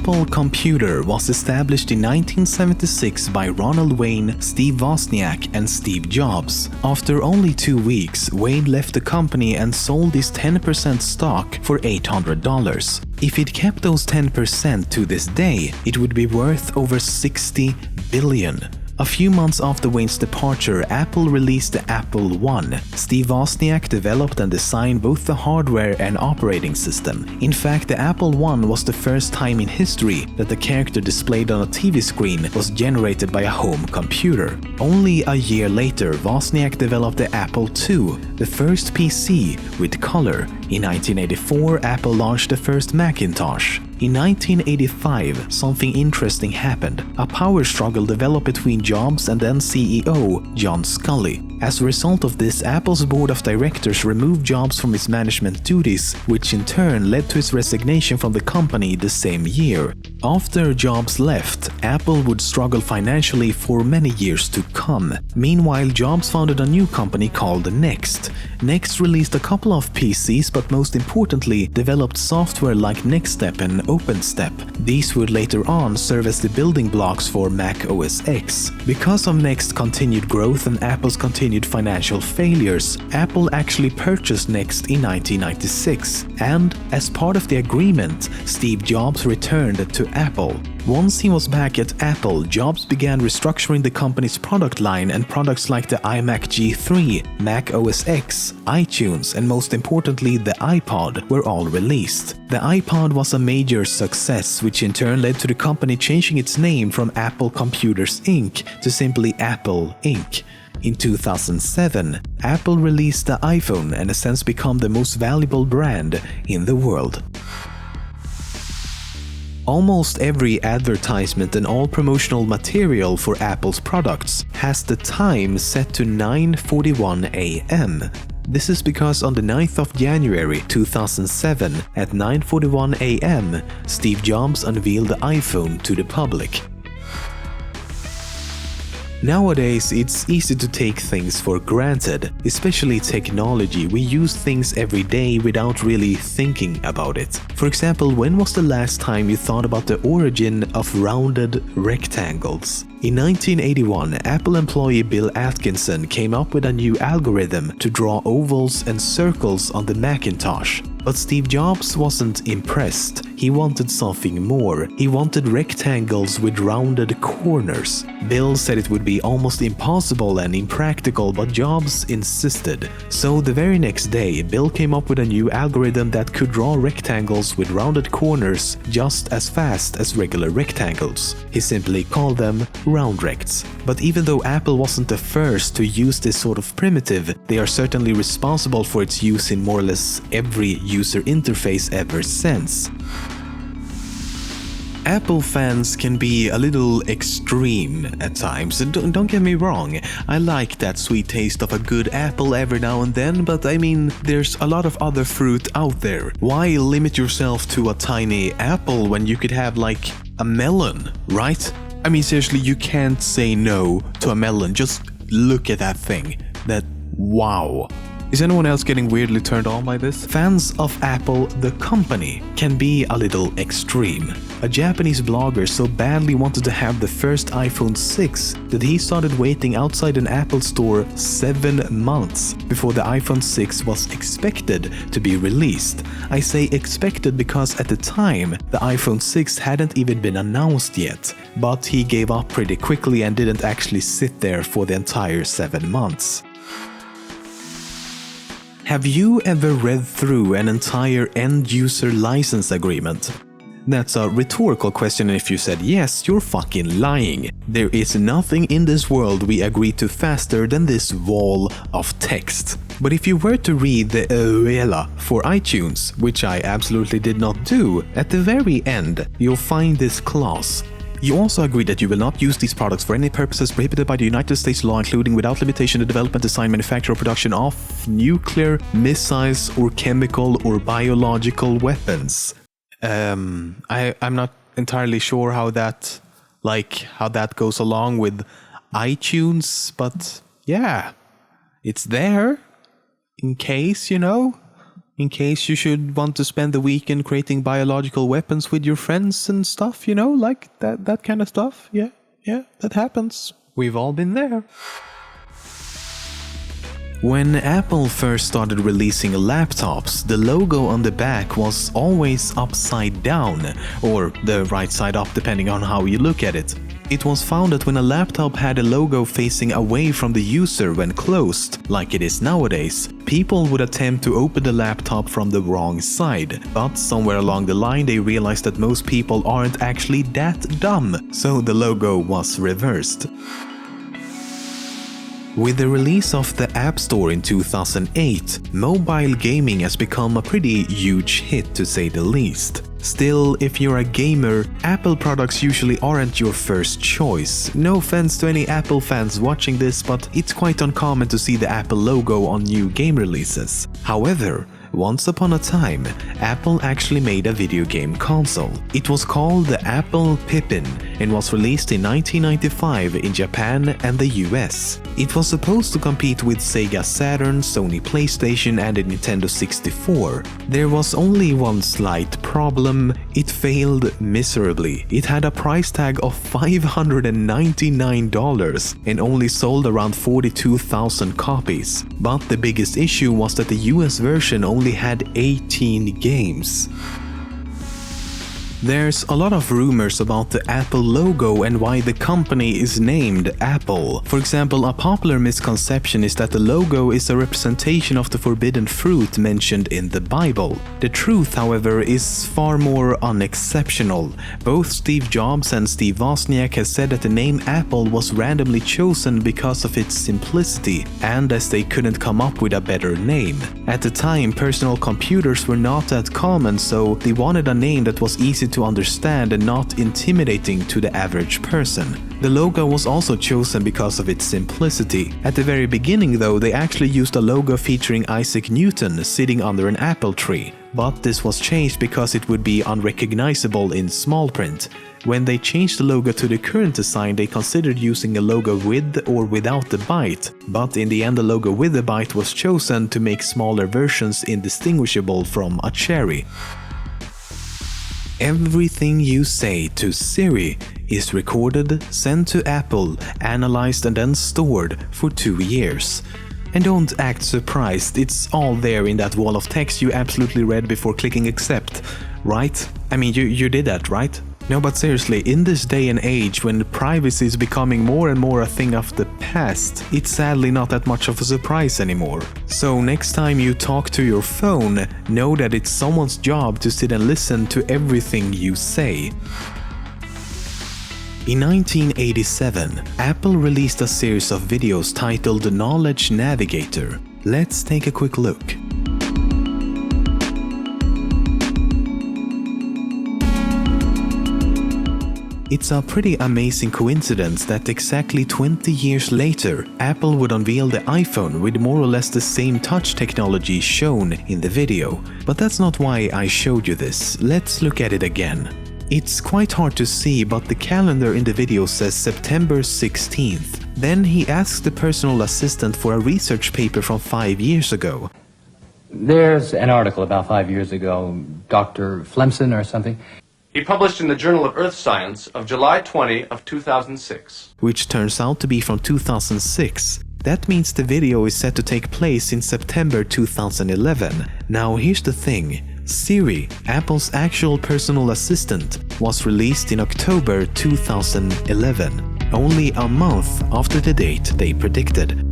Apple Computer was established in 1976 by Ronald Wayne, Steve Wozniak, and Steve Jobs. After only 2 weeks, Wayne left the company and sold his 10% stock for $800. If he'd kept those 10% to this day, it would be worth over $60 billion. A few months after Wayne's departure, Apple released the Apple I. Steve Wozniak developed and designed both the hardware and operating system. In fact, the Apple I was the first time in history that the character displayed on a TV screen was generated by a home computer. Only a year later, Wozniak developed the Apple II, the first PC with color. In 1984, Apple launched the first Macintosh. In 1985, something interesting happened. A power struggle developed between Jobs and then CEO John Sculley. As a result of this, Apple's board of directors removed Jobs from his management duties, which in turn led to his resignation from the company the same year. After Jobs left, Apple would struggle financially for many years to come. Meanwhile, Jobs founded a new company called Next. Next released a couple of PCs, but most importantly, developed software like NextStep and OpenStep. These would later on serve as the building blocks for Mac OS X. Because of Next's continued growth and Apple's continued financial failures, Apple actually purchased Next in 1996. And as part of the agreement, Steve Jobs returned to Apple. Once he was back at Apple, Jobs began restructuring the company's product line, and products like the iMac G3, Mac OS X, iTunes, and most importantly the iPod were all released. The iPod was a major success, which in turn led to the company changing its name from Apple Computers Inc. to simply Apple Inc. In 2007, Apple released the iPhone and has since become the most valuable brand in the world. Almost every advertisement and all promotional material for Apple's products has the time set to 9:41 a.m. This is because on the 9th of January 2007 at 9:41 a.m., Steve Jobs unveiled the iPhone to the public. Nowadays, it's easy to take things for granted, especially technology. We use things every day without really thinking about it. For example, when was the last time you thought about the origin of rounded rectangles? In 1981, Apple employee Bill Atkinson came up with a new algorithm to draw ovals and circles on the Macintosh. But Steve Jobs wasn't impressed. He wanted something more. He wanted rectangles with rounded corners. Bill said it would be almost impossible and impractical, but Jobs insisted. So the very next day, Bill came up with a new algorithm that could draw rectangles with rounded corners just as fast as regular rectangles. He simply called them round rects. But even though Apple wasn't the first to use this sort of primitive, they are certainly responsible for its use in more or less every user interface ever since. Apple fans can be a little extreme at times, and don't get me wrong, I like that sweet taste of a good apple every now and then, but I mean, there's a lot of other fruit out there. Why limit yourself to a tiny apple when you could have like a melon, right? I mean, seriously, you can't say no to a melon. Just look at that thing. Wow. Is anyone else getting weirdly turned on by this? Fans of Apple, the company, can be a little extreme. A Japanese blogger so badly wanted to have the first iPhone 6 that he started waiting outside an Apple store 7 months before the iPhone 6 was expected to be released. I say expected because at the time, the iPhone 6 hadn't even been announced yet. But he gave up pretty quickly and didn't actually sit there for the entire 7 months. Have you ever read through an entire end-user license agreement? That's a rhetorical question, and if you said yes, you're fucking lying. There is nothing in this world we agree to faster than this wall of text. But if you were to read the EULA for iTunes, which I absolutely did not do, at the very end, you'll find this clause. You also agree that you will not use these products for any purposes prohibited by the United States law, including without limitation the development, design, manufacture, or production of nuclear, missiles, or chemical or biological weapons. I'm not entirely sure how that goes along with iTunes, but yeah, it's there in case, you know. In case you should want to spend the weekend creating biological weapons with your friends and stuff, you know, like that kind of stuff. Yeah, that happens. We've all been there. When Apple first started releasing laptops, the logo on the back was always upside down, or the right side up depending on how you look at it. It was found that when a laptop had a logo facing away from the user when closed, like it is nowadays, people would attempt to open the laptop from the wrong side. But somewhere along the line they realized that most people aren't actually that dumb, so the logo was reversed. With the release of the App Store in 2008, mobile gaming has become a pretty huge hit to say the least. Still, if you're a gamer, Apple products usually aren't your first choice. No offense to any Apple fans watching this, but it's quite uncommon to see the Apple logo on new game releases. However, once upon a time, Apple actually made a video game console. It was called the Apple Pippin and was released in 1995 in Japan and the US. It was supposed to compete with Sega Saturn, Sony PlayStation and the Nintendo 64. There was only one slight problem: it failed miserably. It had a price tag of $599 and only sold around 42,000 copies. But the biggest issue was that the US version only had 18 games. There's a lot of rumors about the Apple logo and why the company is named Apple. For example, a popular misconception is that the logo is a representation of the forbidden fruit mentioned in the Bible. The truth, however, is far more unexceptional. Both Steve Jobs and Steve Wozniak have said that the name Apple was randomly chosen because of its simplicity and as they couldn't come up with a better name. At the time, personal computers were not that common, so they wanted a name that was easy to understand and not intimidating to the average person. The logo was also chosen because of its simplicity. At the very beginning though, they actually used a logo featuring Isaac Newton sitting under an apple tree, but this was changed because it would be unrecognizable in small print. When they changed the logo to the current design, they considered using a logo with or without the bite, but in the end the logo with the bite was chosen to make smaller versions indistinguishable from a cherry. Everything you say to Siri is recorded, sent to Apple, analyzed and then stored for 2 years. And don't act surprised, it's all there in that wall of text you absolutely read before clicking accept, right? I mean, you did that, right? No, but seriously, in this day and age when privacy is becoming more and more a thing of the past, it's sadly not that much of a surprise anymore. So next time you talk to your phone, know that it's someone's job to sit and listen to everything you say. In 1987, Apple released a series of videos titled The Knowledge Navigator. Let's take a quick look. It's a pretty amazing coincidence that exactly 20 years later, Apple would unveil the iPhone with more or less the same touch technology shown in the video. But that's not why I showed you this. Let's look at it again. It's quite hard to see, but the calendar in the video says September 16th. Then he asks the personal assistant for a research paper from 5 years ago. There's an article about 5 years ago, Dr. Flemson or something. He published in the Journal of Earth Science of July 20 of 2006. Which turns out to be from 2006. That means the video is set to take place in September 2011. Now here's the thing. Siri, Apple's actual personal assistant, was released in October 2011, only a month after the date they predicted.